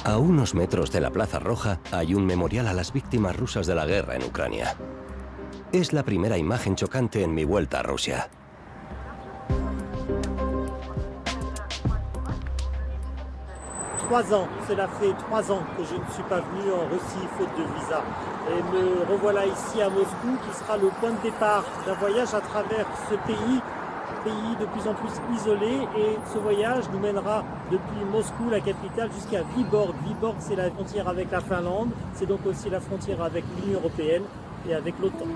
A unos metros de la Plaza Roja hay un memorial a las víctimas rusas de la guerra en Ucrania. Es la primera imagen chocante en mi vuelta a Rusia. Cela fait 3 ans que je ne suis pas venu en Russie faute de visa. Et me revoilà ici à Moscou, qui sera le point de départ d'un voyage à travers ce pays de plus en plus isolé. Et ce voyage nous mènera depuis Moscou, la capitale, jusqu'à Vyborg. Vyborg, c'est la frontière avec la Finlande, c'est donc aussi la frontière avec l'Union européenne et avec l'OTAN.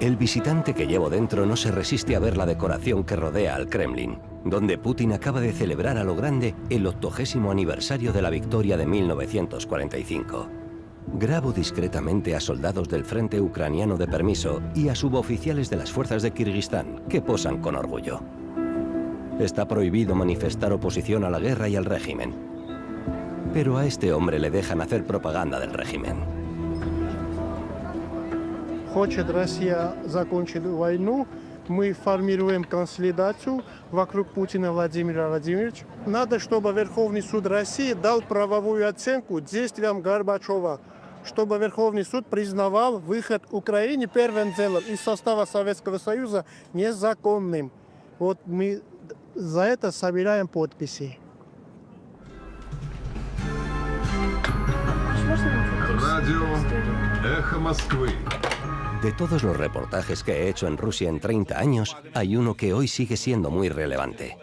El visitante que llevo dentro no se resiste a ver la decoración que rodea al Kremlin, donde Putin acaba de celebrar a lo grande el 80º aniversario de la victoria de 1945. Grabo discretamente a soldados del frente ucraniano de permiso y a suboficiales de las fuerzas de Kirguistán, que posan con orgullo. Está prohibido manifestar oposición a la guerra y al régimen. Pero a este hombre le dejan hacer propaganda del régimen. Хочет Россия закончить войну, мы формируем консолидацию вокруг Путина Владимира Владимировича. Надо, чтобы Верховный суд России дал правовую оценку действиям Горбачева, чтобы Верховный суд признавал выход Украины первым делом из состава Советского Союза незаконным. Вот мы за это собираем подписи. Радио «Эхо Москвы». De todos los reportajes que he hecho en Rusia en 30 años, hay uno que hoy sigue siendo muy relevante.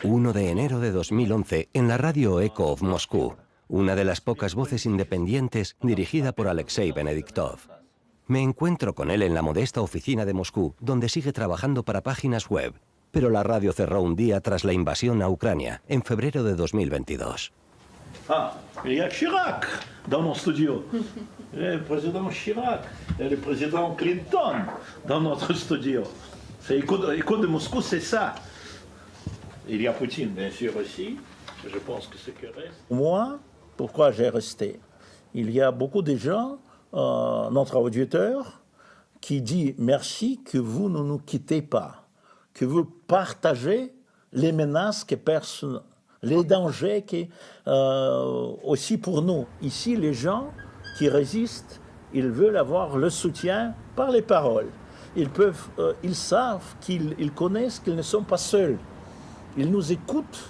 1 de enero de 2011, en la radio Echo of Moscú, una de las pocas voces independientes dirigida por Alexei Benediktov. Me encuentro con él en la modesta oficina de Moscú, donde sigue trabajando para páginas web, pero la radio cerró un día tras la invasión a Ucrania, en febrero de 2022. Il y a Chirac dans mon studio. Le président Chirac et le président Clinton dans notre studio. C'est Écho de Moscou, c'est ça. Il y a Poutine, bien sûr, aussi. Je pense que c'est que reste. Moi, pourquoi j'ai resté? Il y a beaucoup de gens, notre auditeur, qui dit merci que vous ne nous quittez pas, que vous partagez les menaces que personne. Les dangers qui, aussi pour nous. Ici, les gens qui résistent, ils veulent avoir le soutien par les paroles. Ils savent ils connaissent qu'ils ne sont pas seuls. Ils nous écoutent.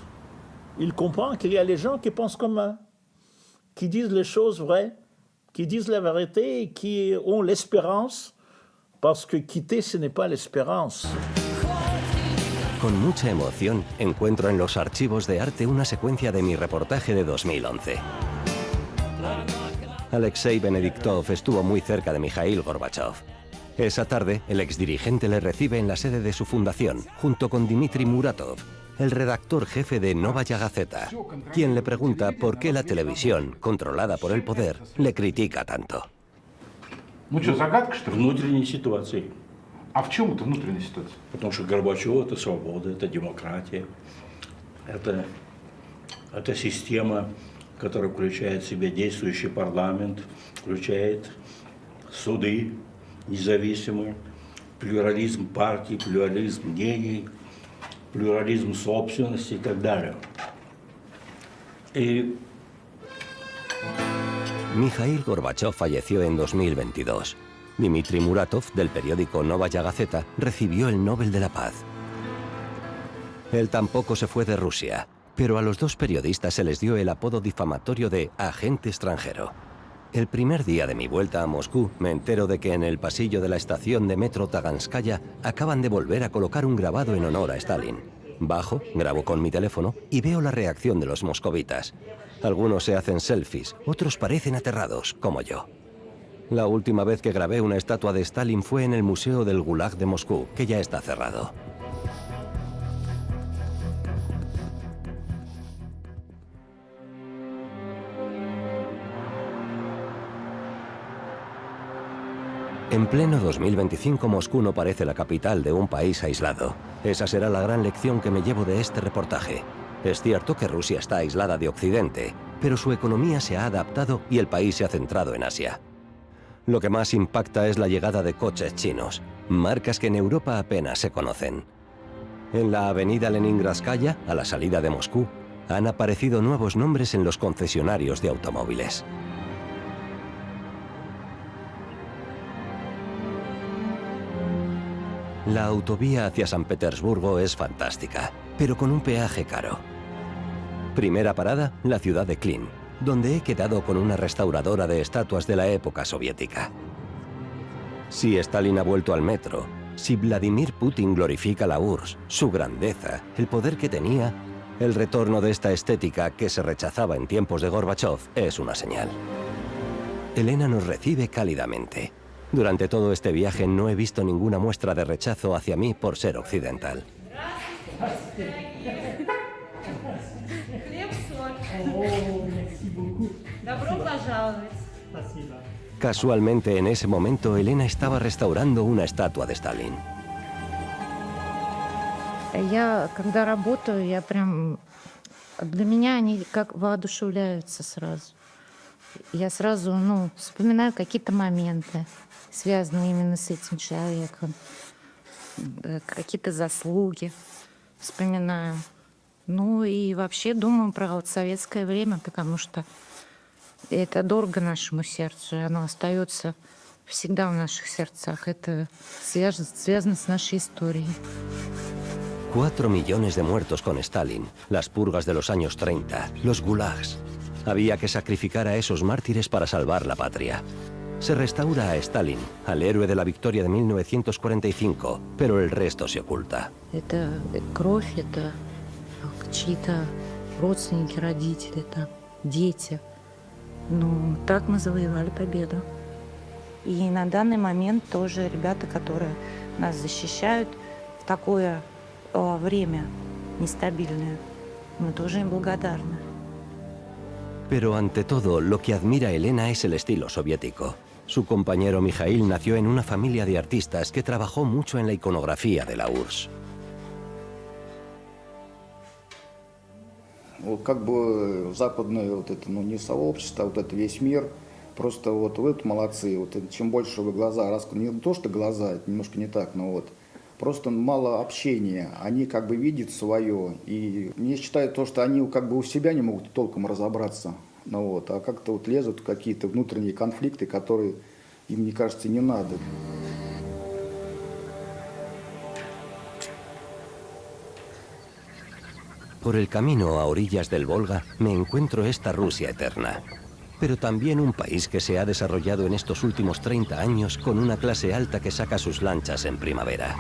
Ils comprennent qu'il y a les gens qui pensent comme eux, qui disent les choses vraies, qui disent la vérité et qui ont l'espérance, parce que quitter, ce n'est pas l'espérance. Con mucha emoción, encuentro en los archivos de arte una secuencia de mi reportaje de 2011. Alexei Benediktov estuvo muy cerca de Mikhail Gorbachev. Esa tarde, el exdirigente le recibe en la sede de su fundación, junto con Dmitry Muratov, el redactor jefe de Novaya Gazeta, quien le pregunta por qué la televisión, controlada por el poder, le critica tanto. Mucha загадка, что ли? Внутренней ситуации. А в чем это внутренняя ситуация? Потому что Горбачев – это свобода, это демократия, это система, которая включает в себя действующий парламент, включает суды независимые, плюрализм партий, плюрализм мнений, плюрализм собственности и так далее. Mikhail Gorbachev falleció en 2022. Dmitry Muratov, del periódico Novaya Gazeta, recibió el Nobel de la Paz. Él tampoco se fue de Rusia, pero a los dos periodistas se les dio el apodo difamatorio de agente extranjero. El primer día de mi vuelta a Moscú, me entero de que en el pasillo de la estación de metro Taganskaya acaban de volver a colocar un grabado en honor a Stalin. Bajo, grabo con mi teléfono y veo la reacción de los moscovitas. Algunos se hacen selfies, otros parecen aterrados, como yo. La última vez que grabé una estatua de Stalin fue en el Museo del Gulag de Moscú, que ya está cerrado. En pleno 2025, Moscú no parece la capital de un país aislado. Esa será la gran lección que me llevo de este reportaje. Es cierto que Rusia está aislada de Occidente, pero su economía se ha adaptado y el país se ha centrado en Asia. Lo que más impacta es la llegada de coches chinos, marcas que en Europa apenas se conocen. En la avenida Leningradskaya, a la salida de Moscú, han aparecido nuevos nombres en los concesionarios de automóviles. La autovía hacia San Petersburgo es fantástica, pero con un peaje caro. Primera parada, la ciudad de Klin, donde he quedado con una restauradora de estatuas de la época soviética. Si Stalin ha vuelto al metro, si Vladimir Putin glorifica la URSS, su grandeza, el poder que tenía, el retorno de esta estética que se rechazaba en tiempos de Gorbachov es una señal. Elena nos recibe cálidamente. Durante todo este viaje no he visto ninguna muestra de rechazo hacia mí por ser occidental. Casualmente, en ese momento, Elena estaba restaurando una estatua de Stalin. Я, когда работаю, я прям... Для меня они как воодушевляются сразу. Я сразу, вспоминаю какие-то моменты, связанные именно с этим человеком. Какие-то заслуги вспоминаю. И вообще думаю про советское время, потому что это дорого нашему сердцу, и оно остается всегда в наших сердцах. Это связано с нашей историей. 4 millones de muertos con Stalin, las purgas de los años 30, los gulags. Había que sacrificar a esos mártires para salvar la patria. Se restaura a Stalin, al héroe de la victoria de 1945, pero el resto se oculta. Это кровь, это чьи-то родственники, родители, это дети. Так мы завоевали победу. И на данный момент тоже ребята, которые нас защищают в такое время nestabilidad, мы тоже им благодарны. Pero ante todo, lo que admira Elena es el estilo soviético. Su compañero Mikhail nació en una familia de artistas que trabajó mucho en la iconografía de la URSS. Как бы западное не сообщество, это весь мир. Просто вы молодцы. Чем больше вы глаза раскрыли, не то что глаза, это немножко не так, но просто мало общения. Они как бы видят свое. И я считаю то, что они как бы у себя не могут толком разобраться. А как-то лезут какие-то внутренние конфликты, которые им, мне кажется, не надо. Por el camino a orillas del Volga me encuentro esta Rusia eterna, pero también un país que se ha desarrollado en estos últimos 30 años con una clase alta que saca sus lanchas en primavera.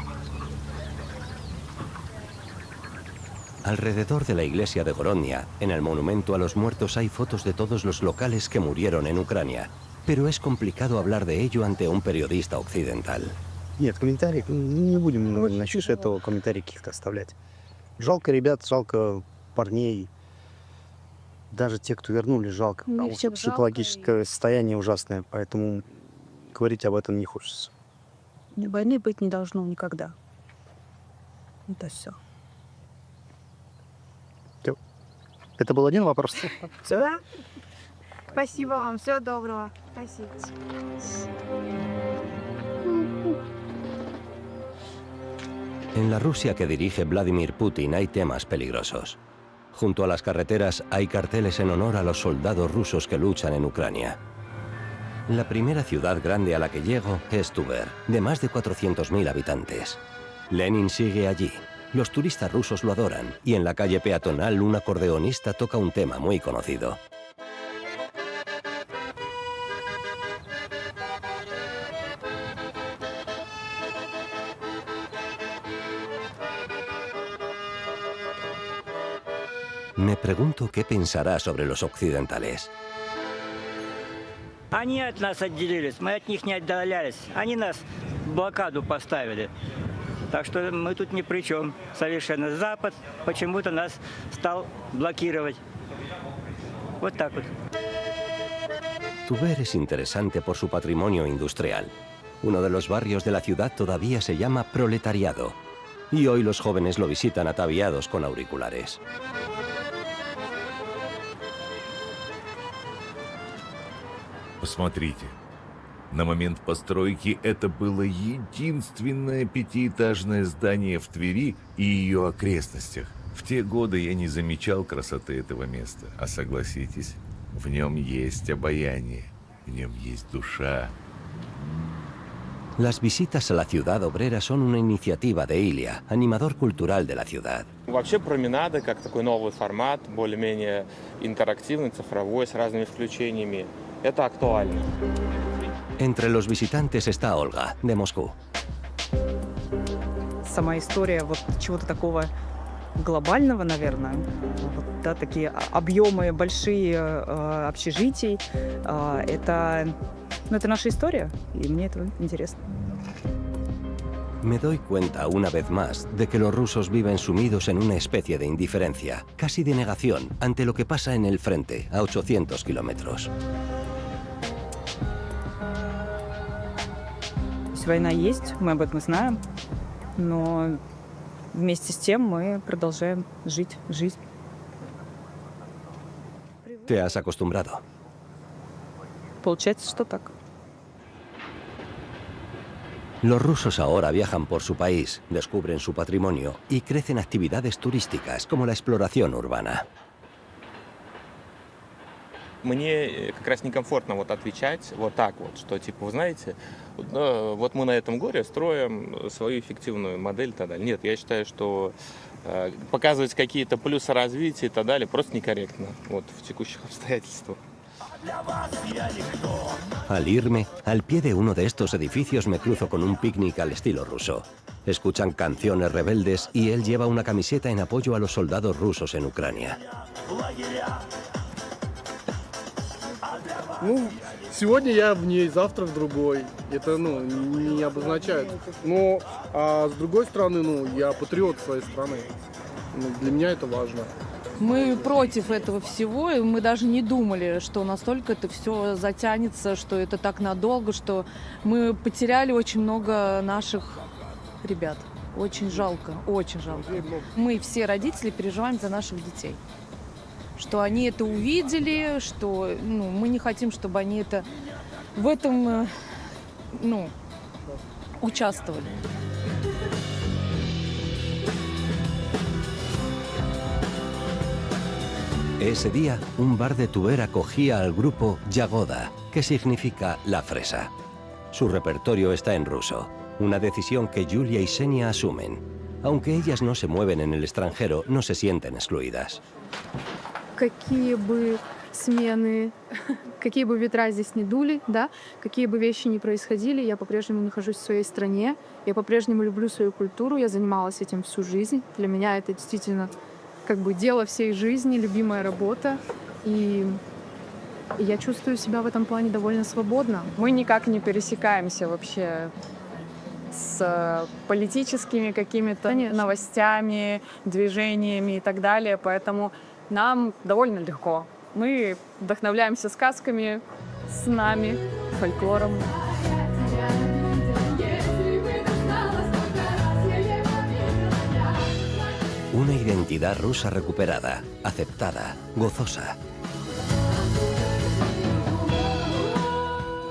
Alrededor de la iglesia de Gorodnia, en el monumento a los muertos, hay fotos de todos los locales que murieron en Ucrania, pero es complicado hablar de ello ante un periodista occidental. Нет, комментарий, не будем насчет этого комментарий каких-то оставлять. Жалко ребят, жалко парней. Даже те, кто вернулись, жалко. Психологическое состояние ужасное, поэтому говорить об этом не хочется. Войны быть не должно никогда. Это все. Это был один вопрос? Да. Спасибо вам. Всего доброго. Спасибо. En la Rusia que dirige Vladimir Putin hay temas peligrosos. Junto a las carreteras hay carteles en honor a los soldados rusos que luchan en Ucrania. La primera ciudad grande a la que llego es Tver, de más de 400.000 habitantes. Lenin sigue allí. Los turistas rusos lo adoran y en la calle peatonal un acordeonista toca un tema muy conocido. Me pregunto qué pensará sobre los occidentales. Они от нас отделились, мы от них не отдалялись. Они нас в блокаду поставили. Так что мы тут ни при чем. Совершенно Запад почему-то нас стал блокировать. Вот так вот. Tver es interesante por su patrimonio industrial. Uno de los barrios de la ciudad todavía se llama Proletariado. Y hoy los jóvenes lo visitan ataviados con auriculares. Посмотрите. На момент постройки это было единственное пятиэтажное здание в Твери и ее окрестностях. В те годы я не замечал красоты этого места, а согласитесь, в нем есть обаяние, в нем есть душа. Las visitas a la ciudad obrera son una iniciativa de Ilya, animador cultural de la ciudad. Вообще променады как такой новый формат, более-менее интерактивный, цифровой, с разными включениями. Это актуально. Entre los visitantes está Olga, de Moscú. Сама история вот чего-то такого глобального, наверное. Вот, да, такие объемы большие общежитий. Это наша история, и мне это интересно. Me doy cuenta una vez más de que los rusos viven sumidos en una especie de indiferencia, casi de negación, ante lo que pasa en el frente, a 800 kilómetros. Война есть, мы об этом знаем, но вместе с тем мы продолжаем жить жизнь. ¿Te has acostumbrado? Получается, что так. Los rusos ahora viajan por su país, descubren su patrimonio y crecen actividades turísticas como la exploración urbana. Мне как раз некомфортно вот отвечать вот так вот, что типа, вы знаете, вот мы на этом горе строим свою эффективную модель и так далее. Нет, я считаю, что показывать какие-то плюсы развития и так далее просто некорректно вот в текущих обстоятельствах. Al irme, al pie de uno de estos edificios me cruzo con un picnic al estilo ruso. Escuchan canciones rebeldes y él lleva una camiseta en apoyo a los soldados rusos en Ucrania. Ну, сегодня я в ней, завтра в другой. Это, не обозначает. Но, а с другой стороны, я патриот своей страны. Для меня это важно. Мы против этого всего, и мы даже не думали, что настолько это все затянется, что это так надолго, что мы потеряли очень много наших ребят. Очень жалко, очень жалко. Мы все родители переживаем за наших детей. Что они это увидели, что мы не хотим, чтобы они это в этом участвовали. Ese día, un bar de Tver acogía al grupo Yagoda, que significa la fresa. Su repertorio está en ruso, una decisión que Yulia y Xenia asumen. Aunque ellas no se mueven en el extranjero, no se sienten excluidas. Какие бы смены, какие бы ветра здесь не дули, да, какие бы вещи ни происходили, я по-прежнему нахожусь в своей стране, я по-прежнему люблю свою культуру, я занималась этим всю жизнь. Для меня это действительно дело всей жизни, любимая работа, и я чувствую себя в этом плане довольно свободно. Мы никак не пересекаемся вообще с политическими какими-то новостями, движениями и так далее, поэтому нам довольно легко. Мы вдохновляемся сказками, снами, фольклором. Una identidad rusa recuperada, aceptada, gozosa.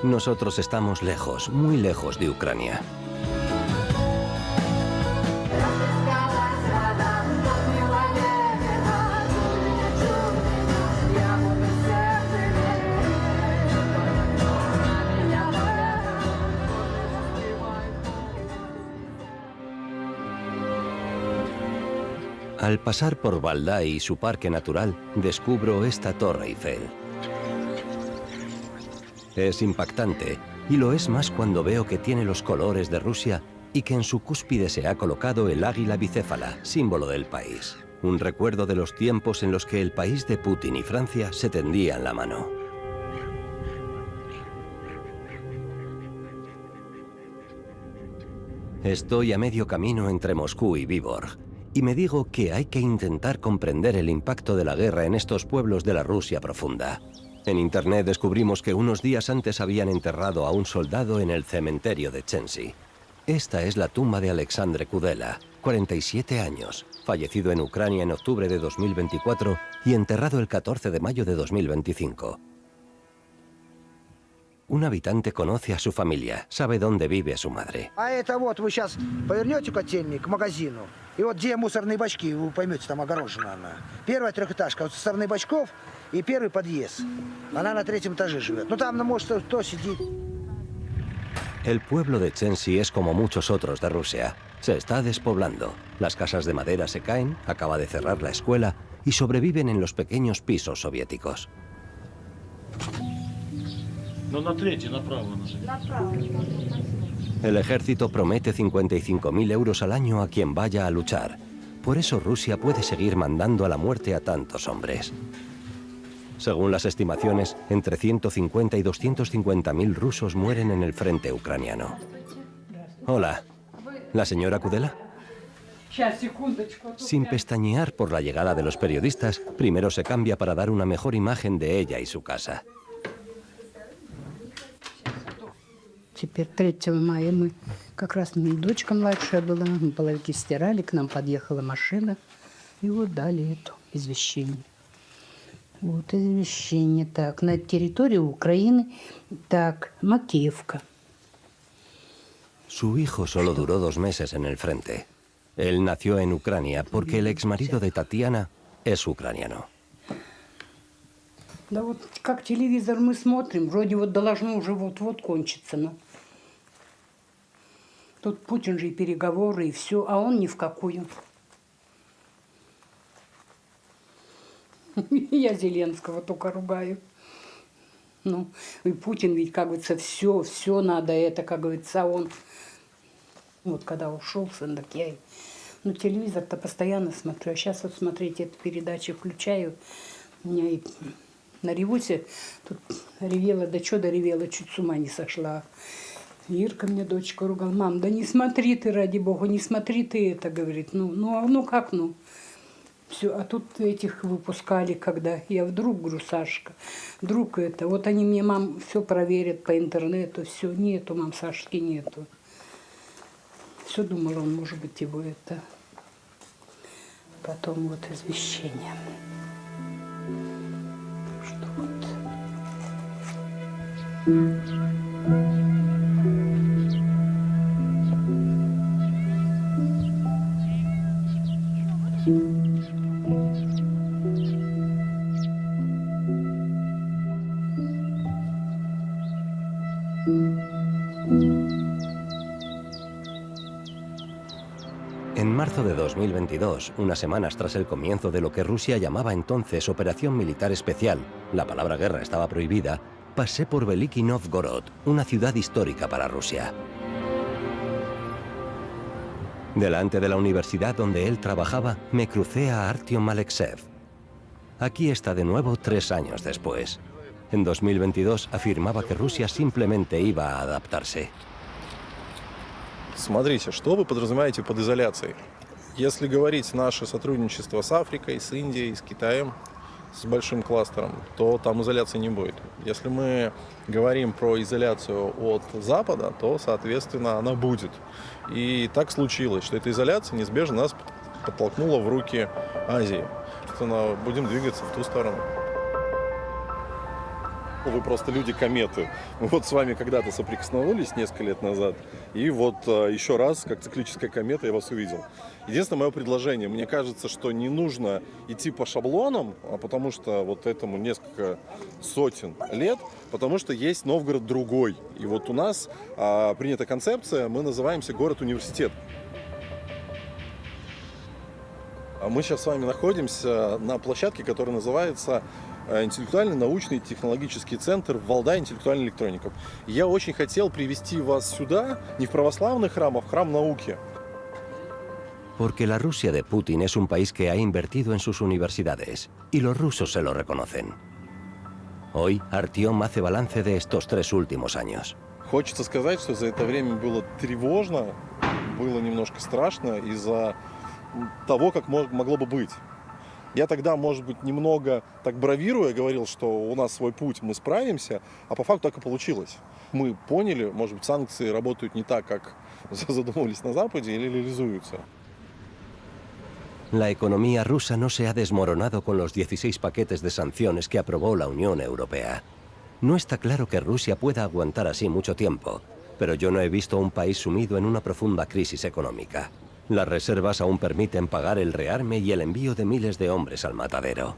Nosotros estamos lejos, muy lejos de Ucrania. Al pasar por Valdai y su parque natural, descubro esta Torre Eiffel. Es impactante, y lo es más cuando veo que tiene los colores de Rusia y que en su cúspide se ha colocado el águila bicéfala, símbolo del país. Un recuerdo de los tiempos en los que el país de Putin y Francia se tendían la mano. Estoy a medio camino entre Moscú y Vyborg, y me digo que hay que intentar comprender el impacto de la guerra en estos pueblos de la Rusia profunda. En internet descubrimos que unos días antes habían enterrado a un soldado en el cementerio de Chensy. Esta es la tumba de Alexandre Kudela, 47 años, fallecido en Ucrania en octubre de 2024 y enterrado el 14 de mayo de 2025. un habitante conoce a su familia, sabe dónde vive su madre. А это вот вы сейчас повернете котельник к магазину, и вот где мусорные бачки, вы поймете, там огорожена она. Первая трехэтажка, вот со стороны бачков, и первый подъезд. Она на 3-м этаже живет. Ну там, может, кто сидит. El pueblo de Chensi es como muchos otros de Rusia. Se está despoblando. Las casas de madera se caen, acaba de cerrar la escuela y sobreviven en los pequeños pisos soviéticos. Ну, на третий, направо нажми. El ejército promete 55.000 euros al año a quien vaya a luchar. Por eso Rusia puede seguir mandando a la muerte a tantos hombres. Según las estimaciones, entre 150 y 250.000 rusos mueren en el frente ucraniano. Hola, ¿la señora Kudela? Sin pestañear por la llegada de los periodistas, primero se cambia para dar una mejor imagen de ella y su casa. Теперь 3 мая мы, как раз дочка младшая была, мы половики стирали, к нам подъехала машина, и вот dали это извещение. Вот извещение. Так, на территории Украины, так, Макеевка. Su hijo solo duró 2 meses en el frente. Él nació en Ucrania porque el exmarido de Tatiana es ucraniano. Да вот как телевизор мы смотрим, вроде вот должно уже вот-вот кончиться, но тут Путин же и переговоры, и все, а он ни в какую. Я Зеленского только ругаю. Ну, и Путин ведь, как говорится, все надо это, как говорится, он... Вот когда ушел сын, так я... Ну, телевизор-то постоянно смотрю, а сейчас вот смотрите, эту передачу включаю, у меня и наревусь, тут ревела, да что доревела, чуть с ума не сошла. Ирка мне, дочка, ругала: мам, да не смотри ты, ради бога, не смотри ты это, говорит, ну как, ну. Все, а тут этих выпускали, когда я вдруг, говорю, Сашка, вдруг это, вот они мне, мам, все проверят по интернету, все, нету, мам, Сашки нету. Все думала, он, может быть, его это, потом вот извещение. Что вот. En marzo de 2022, unas semanas tras el comienzo de lo que Rusia llamaba entonces Operación Militar Especial, la palabra guerra estaba prohibida, pasé por Veliki Novgorod, una ciudad histórica para Rusia. Delante de la universidad donde él trabajaba, me crucé a Artyom Alekseev. Aquí está de nuevo 3 años después. En 2022 afirmaba que Rusia simplemente iba a adaptarse. Смотрите, что вы подразумеваете под изоляцией? Если говорить наше сотрудничество с Африкой, с Индией, с Китаем, с большим кластером, то там изоляции не будет. Если мы говорим про изоляцию от Запада, то, соответственно, она будет. И так случилось, что эта изоляция неизбежно нас подтолкнула в руки Азии. Собственно, будем двигаться в ту сторону. Вы просто люди-кометы. Мы вот с вами когда-то соприкоснулись несколько лет назад, и вот еще раз, как циклическая комета, я вас увидел. Единственное мое предложение, мне кажется, что не нужно идти по шаблонам, потому что вот этому несколько сотен лет, потому что есть Новгород другой. И вот у нас принята концепция, мы называемся город-университет. Мы сейчас с вами находимся на площадке, которая называется интеллектуальный научный технологический центр Валдай интеллектуальной электроники. Я очень хотел привести вас сюда, не в православный храм, а в храм науки. Porque la Rusia de Putin es un país que ha invertido en sus universidades, y los rusos se lo reconocen. Hoy, Artyom hace balance de estos 3 últimos años. Хочется сказать, что за это время было тревожно, было немножко страшно из-за того, как могло бы быть. Я тогда, может быть, немного так бравируя говорил, что у нас свой путь, мы справимся, а по факту так и получилось. Мы поняли, может быть, санкции работают не так, как задумывались на Западе, или реализуются. La economía rusa no se ha desmoronado con los 16 paquetes de sanciones que aprobó la Unión Europea. No está claro que Rusia pueda aguantar así mucho tiempo, pero yo no he visto un país sumido en una profunda crisis económica. Las reservas aún permiten pagar el rearme y el envío de miles de hombres al matadero.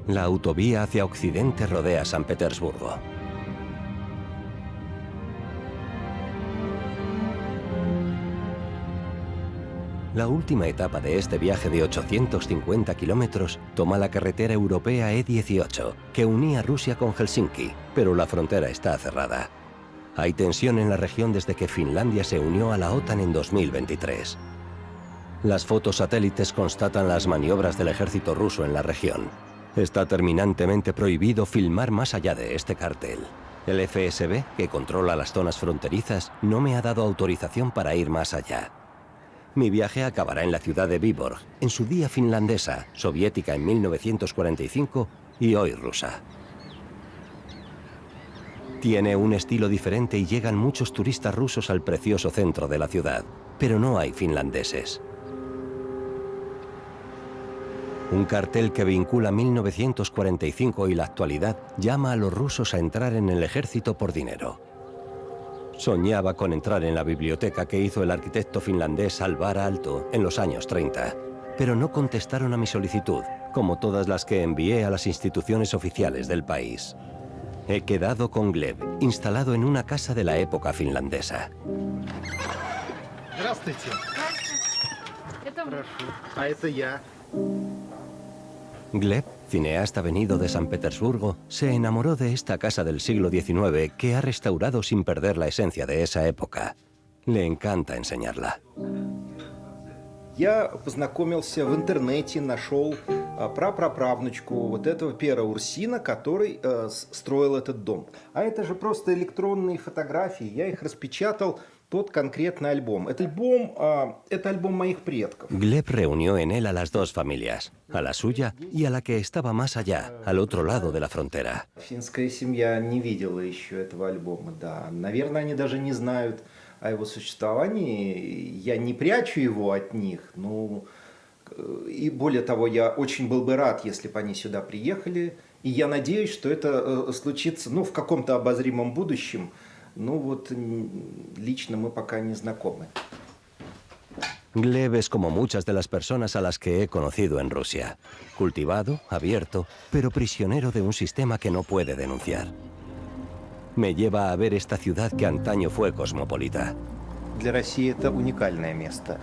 La autovía hacia occidente rodea San Petersburgo. La última etapa de este viaje de 850 kilómetros toma la carretera europea E18, que unía Rusia con Helsinki, pero la frontera está cerrada. Hay tensión en la región desde que Finlandia se unió a la OTAN en 2023. Las fotos satélites constatan las maniobras del ejército ruso en la región. Está terminantemente prohibido filmar más allá de este cartel. El FSB, que controla las zonas fronterizas, no me ha dado autorización para ir más allá. Mi viaje acabará en la ciudad de Vyborg, en su día finlandesa, soviética en 1945 y hoy rusa. Tiene un estilo diferente y llegan muchos turistas rusos al precioso centro de la ciudad, pero no hay finlandeses. Un cartel que vincula 1945 y la actualidad llama a los rusos a entrar en el ejército por dinero. Soñaba con entrar en la biblioteca que hizo el arquitecto finlandés Alvar Aalto en los años 30, pero no contestaron a mi solicitud, como todas las que envié a las instituciones oficiales del país. He quedado con Gleb, instalado en una casa de la época finlandesa. Здравствуйте. А это я. Gleb, cineasta venido de San Petersburgo, se enamoró de esta casa del siglo XIX que ha restaurado sin perder la esencia de esa época. Le encanta enseñarla. Я познакомился в интернете, нашел прапраправнучку вот этого Пьера Урсина, который строил этот дом. А это же просто электронные фотографии, я их распечатал под конкретный альбом. Это альбом моих предков. Gleb reunió en él a las dos familias, a la suya y a la que estaba más allá, al otro lado de la frontera. Финская семья не видела еще этого альбома, да. Наверное, они даже не знают о его существовании. Я не прячу его от них, ну... И более того, я очень был бы рад, если бы они сюда приехали. И я надеюсь, что это случится, ну, в каком-то обозримом будущем. Ну вот, lично мы пока не знакомы. Gleb es como muchas de las personas a las que he conocido en Rusia. Cultivado, abierto, pero prisionero de un sistema que no puede denunciar. Me lleva a ver esta ciudad que antaño fue cosmopolita. Для России это уникальное место.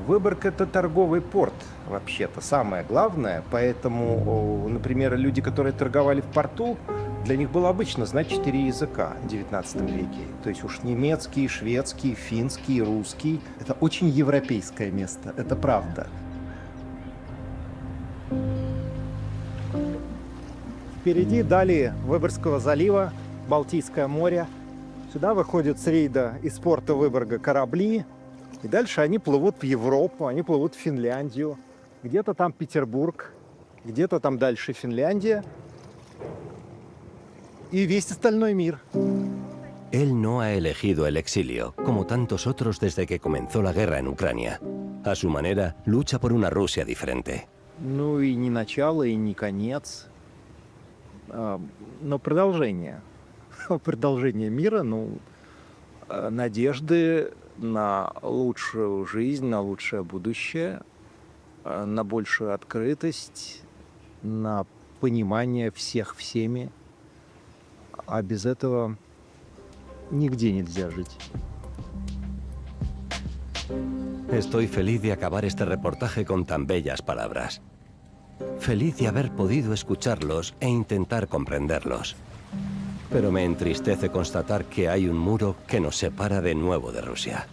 Выборг – это торговый порт, вообще-то, самое главное. Поэтому, например, люди, которые торговали в порту, для них было обычно знать 4 языка в XIX веке. То есть уж немецкий, шведский, финский, русский. Это очень европейское место, это правда. Впереди далее Выборгского залива, Балтийское море. Сюда выходят с рейда из порта Выборга корабли. И дальше они плывут в Европу, они плывут в Финляндию. Где-то там Петербург, где-то там дальше Финляндия. Y viste остальной мир. Él no ha elegido el exilio, como tantos otros desde que comenzó la guerra en Ucrania. A su manera, lucha por una Rusia diferente. Ну и не начало, и не конец, но продолжение. Продолжение мира, ну, надежды на лучшую жизнь, на лучшее будущее, на большую открытость, на понимание всех всеми. А без этого nigdzie nельзя жить. Estoy feliz de acabar este reportaje con tan bellas palabras. Feliz de haber podido escucharlos e intentar comprenderlos. Pero me entristece constatar que hay un muro que nos separa de nuevo de Rusia.